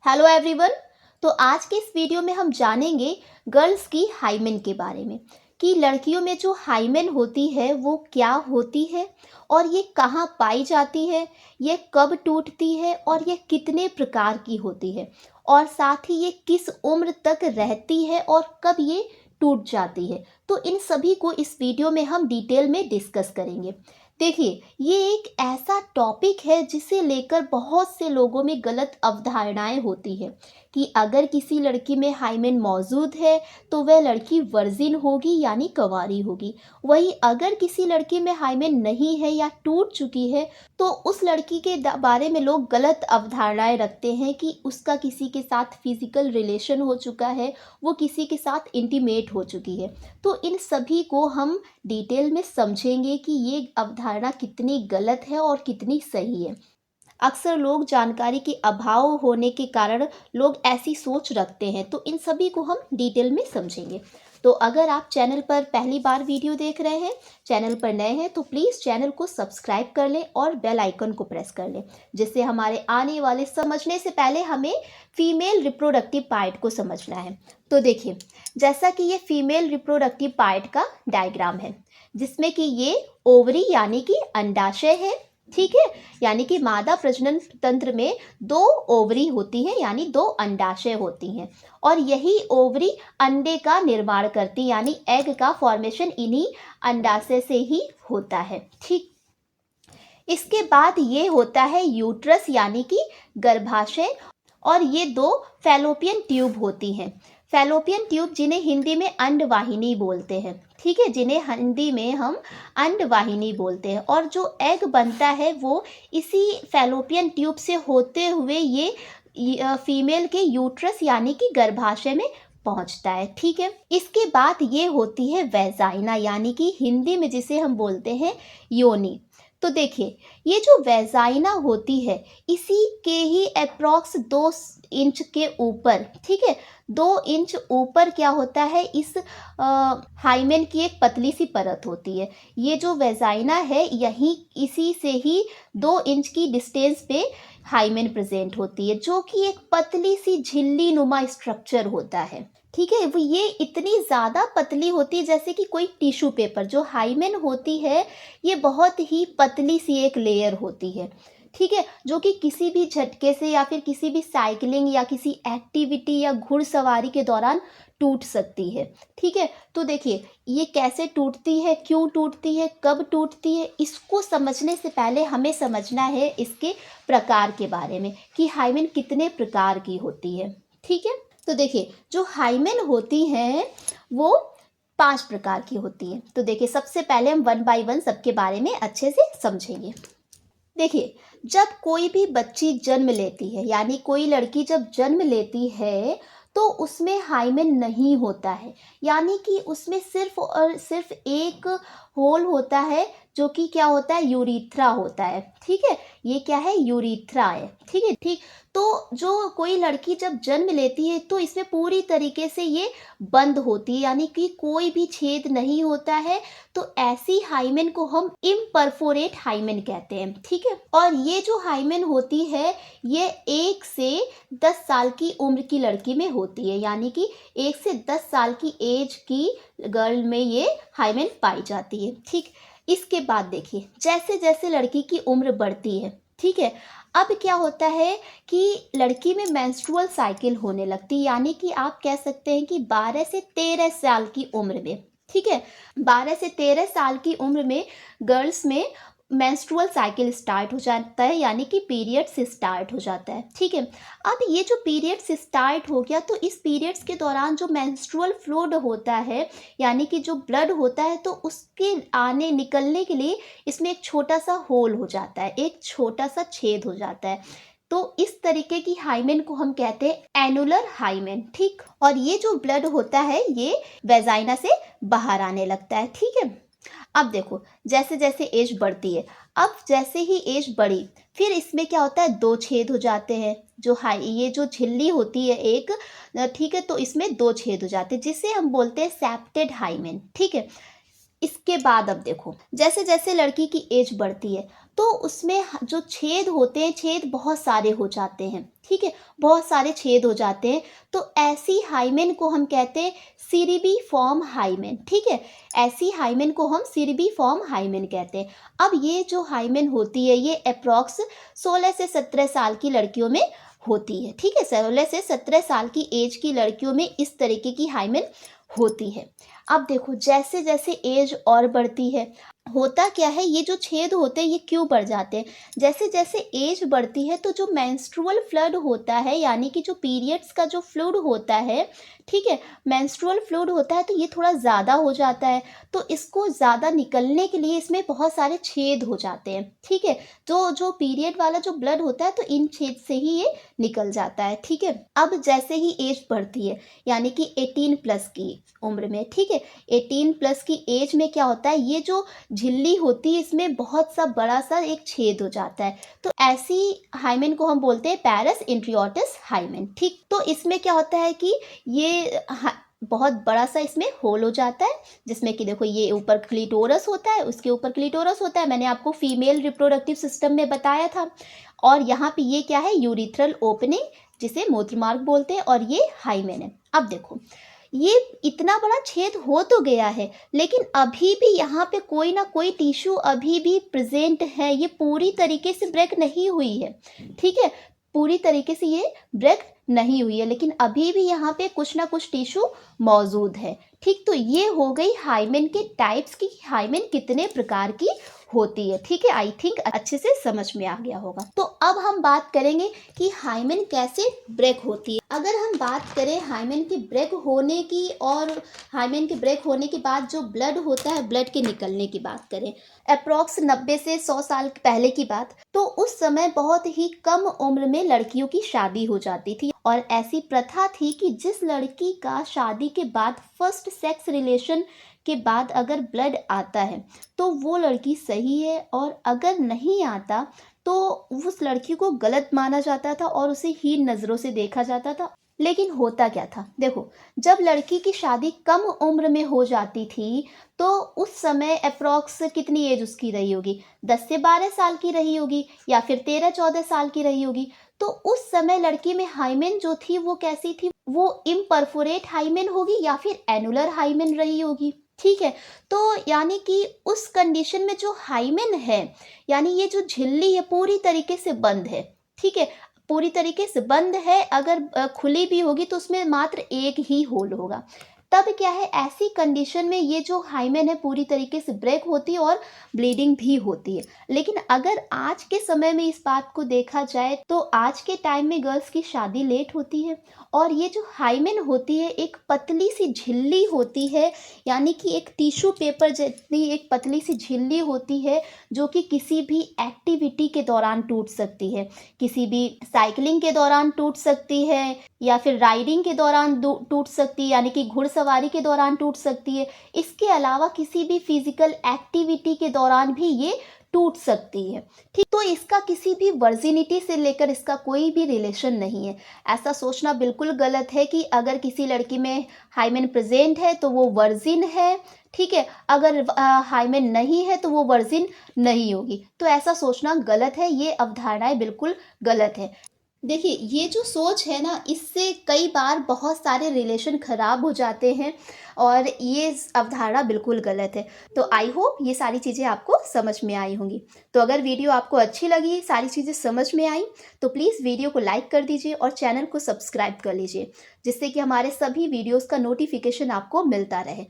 Hello everyone. तो आज के इस वीडियो में हम जानेंगे गर्ल्स की हाइमेन के बारे में कि लड़कियों में जो हाइमेन होती है वो क्या होती है और ये कहाँ पाई जाती है, ये कब टूटती है और ये कितने प्रकार की होती है और साथ ही ये किस उम्र तक रहती है और कब ये टूट जाती है। तो इन सभी को इस वीडियो में हम डिटेल में डिस्कस करेंगे। देखिए, ये एक ऐसा टॉपिक है जिसे लेकर बहुत से लोगों में गलत अवधारणाएं होती है कि अगर किसी लड़की में हाइमेन मौजूद है तो वह लड़की वर्जिन होगी यानी कंवारी होगी। वहीं अगर किसी लड़की में हाइमेन नहीं है या टूट चुकी है तो उस लड़की के बारे में लोग गलत अवधारणाएं रखते हैं कि उसका किसी के साथ फिजिकल रिलेशन हो चुका है, वो किसी के साथ इंटीमेट हो चुकी है। तो इन सभी को हम डिटेल में समझेंगे कि ये अवधारणा कितनी गलत है और कितनी सही है। अक्सर लोग जानकारी के अभाव होने के कारण लोग ऐसी सोच रखते हैं, तो इन सभी को हम डिटेल में समझेंगे। तो अगर आप चैनल पर पहली बार वीडियो देख रहे हैं, चैनल पर नए हैं, तो प्लीज़ चैनल को सब्सक्राइब कर लें और बेल आइकन को प्रेस कर लें, जिससे हमारे आने वाले समझने से पहले हमें फीमेल रिप्रोडक्टिव पार्ट को समझना है। तो देखिए, जैसा कि ये फीमेल रिप्रोडक्टिव पार्ट का डायग्राम है, जिसमें कि ये ओवरी यानी कि अंडाशय है, ठीक है। यानी कि मादा प्रजनन तंत्र में दो ओवरी होती हैं यानी दो अंडाशय होती हैं और यही ओवरी अंडे का निर्माण करती यानी एग का फॉर्मेशन इन्हीं अंडाशय से ही होता है, ठीक। इसके बाद ये होता है यूट्रस यानी कि गर्भाशय और ये दो फैलोपियन ट्यूब होती हैं। फैलोपियन ट्यूब जिन्हें हिंदी में अंडवाहिनी बोलते हैं, ठीक है, जिन्हें हिंदी में हम अंडवाहिनी बोलते हैं। और जो एग बनता है वो इसी फैलोपियन ट्यूब से होते हुए ये फीमेल के यूट्रस यानी कि गर्भाशय में पहुंचता है, ठीक है। इसके बाद ये होती है वेजाइना यानी कि हिंदी में जिसे हम बोलते हैं योनि। तो देखिए, ये जो वेजाइना होती है इसी के ही अप्रॉक्स 2 इंच के ऊपर, ठीक है, 2 इंच ऊपर क्या होता है, इस हाइमेन की एक पतली सी परत होती है। ये जो वेजाइना है यहीं इसी से ही 2 इंच की डिस्टेंस पे हाइमेन प्रेजेंट होती है, जो कि एक पतली सी झिल्ली नुमा स्ट्रक्चर होता है, ठीक है। वो ये इतनी ज़्यादा पतली होती है जैसे कि कोई टिश्यू पेपर। जो हाइमेन होती है ये बहुत ही पतली सी एक लेयर होती है, ठीक है, जो कि किसी भी झटके से या फिर किसी भी साइकिलिंग या किसी एक्टिविटी या घुड़सवारी के दौरान टूट सकती है, ठीक है। तो देखिए, ये कैसे टूटती है, क्यों टूटती है, कब टूटती है, इसको समझने से पहले हमें समझना है इसके प्रकार के बारे में कि हाइमेन कितने प्रकार की होती है, ठीक है। तो देखिए, जो हाइमेन होती हैं वो 5 प्रकार की होती है। तो देखिए, सबसे पहले हम 1 बाय 1 सबके बारे में अच्छे से समझेंगे। देखिए, जब कोई भी बच्ची जन्म लेती है यानी कोई लड़की जब जन्म लेती है तो उसमें हाइमेन नहीं होता है, यानी कि उसमें सिर्फ और सिर्फ एक होल होता है जो कि क्या होता है, यूरिथ्रा होता है, ठीक है। ये क्या है, यूरिथ्रा है, ठीक है, ठीक। तो जो कोई लड़की जब जन्म लेती है तो इसमें पूरी तरीके से ये बंद होती है, यानी कि कोई भी छेद नहीं होता है। तो ऐसी हाइमेन को हम इम्परफोरेट हाइमेन कहते हैं, ठीक है। और ये जो हाइमेन होती है ये 1 से 10 साल की उम्र की लड़की में होती है, यानी कि 1 से 10 साल की एज की गर्ल में ये हाइमेन पाई जाती है, ठीक। इसके बाद देखिए, जैसे जैसे लड़की की उम्र बढ़ती है, ठीक है, अब क्या होता है कि लड़की में मेंस्ट्रुअल साइकिल होने लगती है, यानी कि आप कह सकते हैं कि 12 से 13 साल की उम्र में, ठीक है, 12 से 13 साल की उम्र में गर्ल्स में मेंस्ट्रुअल साइकिल स्टार्ट हो जाता है, यानी कि पीरियड्स स्टार्ट हो जाता है, ठीक है। अब ये जो पीरियड्स स्टार्ट हो गया तो इस पीरियड्स के दौरान जो मेंस्ट्रुअल फ्लूइड होता है यानी कि जो ब्लड होता है, तो उसके आने निकलने के लिए इसमें एक छोटा सा होल हो जाता है, एक छोटा सा छेद हो जाता है। तो इस तरीके की हाइमेन को हम कहते हैं एनुलर हाइमेन, ठीक। और ये जो ब्लड होता है ये वेजाइना से बाहर आने लगता है, ठीक है। अब देखो, जैसे जैसे एज बढ़ती है, अब जैसे ही एज बढ़ी फिर इसमें क्या होता है, 2 छेद हो जाते हैं। जो ये जो झिल्ली होती है एक, ठीक है, तो इसमें 2 छेद हो जाते हैं जिसे हम बोलते हैं सेप्टेड हाइमेन, ठीक है। इसके बाद अब देखो, जैसे जैसे लड़की की एज बढ़ती है तो उसमें जो छेद होते हैं, छेद बहुत सारे हो जाते हैं, ठीक है, बहुत सारे छेद हो जाते हैं। तो ऐसी हाइमेन को हम कहते हैं सिरिबीफॉर्म हाइमेन, ठीक है, ऐसी हाइमेन को हम सिरिबीफॉर्म हाइमेन कहते हैं। अब ये जो हाइमेन होती है ये अप्रॉक्स 16 से 17 साल की लड़कियों में होती है, ठीक है, 16 से 17 साल की एज की लड़कियों में इस तरीके की हाइमेन होती है। अब देखो जैसे जैसे एज और बढ़ती है, होता क्या है, ये जो छेद होते हैं ये क्यों बढ़ जाते हैं, जैसे जैसे एज बढ़ती है तो जो मेंस्ट्रुअल फ्लूइड होता है, यानी कि जो पीरियड्स का जो फ्लूइड होता है, ठीक है, मेंस्ट्रुअल फ्लूइड होता है तो ये थोड़ा ज़्यादा हो जाता है। तो इसको ज़्यादा निकलने के लिए इसमें बहुत सारे छेद हो जाते हैं, ठीक है, जो जो पीरियड वाला जो ब्लड होता है तो इन छेद से ही ये निकल जाता है, ठीक है। अब जैसे ही एज बढ़ती है, यानी कि 18 प्लस की उम्र में, ठीक है, 18 प्लस की एज में क्या होता है, ये जो झिल्ली होती है इसमें बहुत सा बड़ा सा एक छेद हो जाता है। तो ऐसी हाइमेन को हम बोलते हैं पैरस इंट्रियोटिस हाइमेन, ठीक। तो इसमें क्या होता है कि ये बहुत बड़ा सा इसमें होल हो जाता है, जिसमें कि देखो ये ऊपर क्लिटोरस होता है, उसके ऊपर क्लिटोरस होता है, मैंने आपको फीमेल रिप्रोडक्टिव सिस्टम में बताया था। और यहाँ पे ये क्या है, यूरिथ्रल ओपनिंग, जिसे मूत्रमार्ग बोलते हैं, और ये हाइमेन है। अब देखो ये इतना बड़ा छेद हो तो गया है, लेकिन अभी भी यहाँ पे कोई ना कोई टिश्यू अभी भी प्रेजेंट है, ये पूरी तरीके से ब्रेक नहीं हुई है, ठीक है, पूरी तरीके से ये ब्रेक नहीं हुई है, लेकिन अभी भी यहाँ पे कुछ ना कुछ टिश्यू मौजूद है, ठीक। तो ये हो गई हाइमेन के टाइप्स की, हाइमेन कितने प्रकार की होती है, ठीक है, आई थिंक अच्छे से समझ में आ गया होगा। तो अब हम बात करेंगे कि हाइमेन कैसे ब्रेक होती है। अगर हम बात करें हाइमेन के ब्रेक होने की, और हाइमेन के ब्रेक होने के बाद जो ब्लड होता है, ब्लड के निकलने की बात करें, अप्रॉक्स 90 से 100 साल पहले की बात, तो उस समय बहुत ही कम उम्र में लड़कियों की शादी हो जाती थी। और ऐसी प्रथा थी कि जिस लड़की का शादी के बाद फर्स्ट सेक्स रिलेशन के बाद अगर ब्लड आता है तो वो लड़की सही है, और अगर नहीं आता तो उस लड़की को गलत माना जाता था और उसे हीन नज़रों से देखा जाता था। लेकिन होता क्या था, देखो जब लड़की की शादी कम उम्र में हो जाती थी तो उस समय अप्रॉक्स कितनी एज उसकी रही होगी, 10 से 12 साल की रही होगी, या फिर 13-14 साल की रही होगी। तो उस समय लड़की में हाइमेन जो थी वो कैसी थी, वो इम्परफोरेट हाइमेन होगी या फिर एनुलर हाइमेन रही होगी, ठीक है। तो यानी कि उस कंडीशन में जो हाइमेन है, यानी ये जो झिल्ली है पूरी तरीके से बंद है, ठीक है, पूरी तरीके से बंद है। अगर खुली भी होगी तो उसमें मात्र एक ही होल होगा। तब क्या है, ऐसी कंडीशन में ये जो हाइमेन है पूरी तरीके से ब्रेक होती है और ब्लीडिंग भी होती है। लेकिन अगर आज के समय में इस बात को देखा जाए तो आज के टाइम में गर्ल्स की शादी लेट होती है, और ये जो हाइमेन होती है एक पतली सी झिल्ली होती है, यानी कि एक टिश्यू पेपर जितनी एक पतली सी झिल्ली होती है, जो कि किसी भी एक्टिविटी के दौरान टूट सकती है, किसी भी साइकिलिंग के दौरान टूट सकती है, या फिर राइडिंग के दौरान टूट सकती है, यानी कि घुड़सवारी के दौरान टूट सकती है। इसके अलावा किसी भी फिजिकल एक्टिविटी के दौरान भी ये टूट सकती है, ठीक। तो इसका किसी भी वर्जिनिटी से लेकर इसका कोई भी रिलेशन नहीं है। ऐसा सोचना बिल्कुल गलत है कि अगर किसी लड़की में हाइमेन प्रेजेंट है तो वो वर्जिन है, ठीक है, अगर हाइमेन नहीं है तो वो वर्जिन नहीं होगी। तो ऐसा सोचना गलत है, ये अवधारणाएं बिल्कुल गलत है। देखिए ये जो सोच है ना, इससे कई बार बहुत सारे रिलेशन ख़राब हो जाते हैं, और ये अवधारणा बिल्कुल गलत है। तो आई होप ये सारी चीज़ें आपको समझ में आई होंगी। तो अगर वीडियो आपको अच्छी लगी, सारी चीज़ें समझ में आई, तो प्लीज़ वीडियो को लाइक कर दीजिए और चैनल को सब्सक्राइब कर लीजिए, जिससे कि हमारे सभी वीडियोज़ का नोटिफिकेशन आपको मिलता रहे।